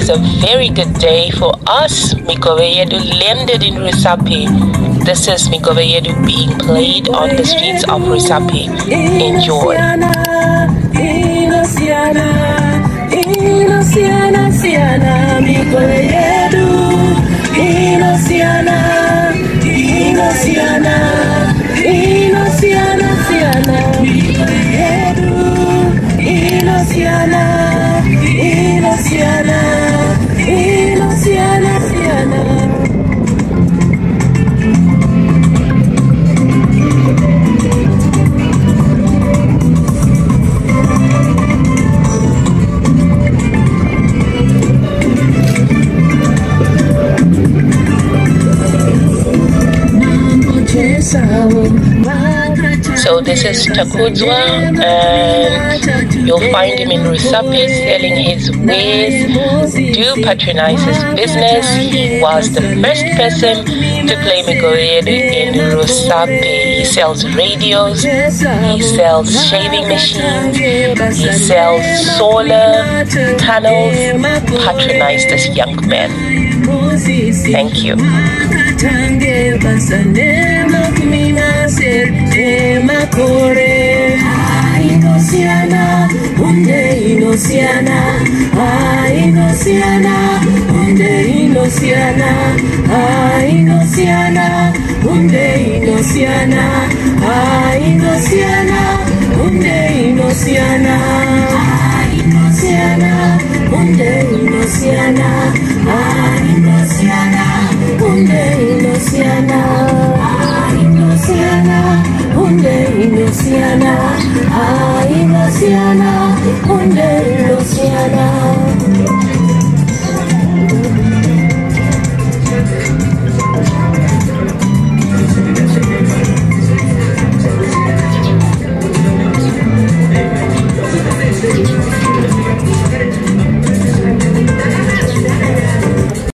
a very good day for us. Migove Yedu landed in RUSAPE. This is Migove Yedu being played on the streets of RUSAPE. Enjoy. So this is Takudwa, and you'll find him in RUSAPE selling his wares. Do patronize his business. He was the first person to play Migove Yedu in RUSAPE. He sells radios, he sells shaving machines, he sells solar panels. Patronize this young man. Thank you. Luciana,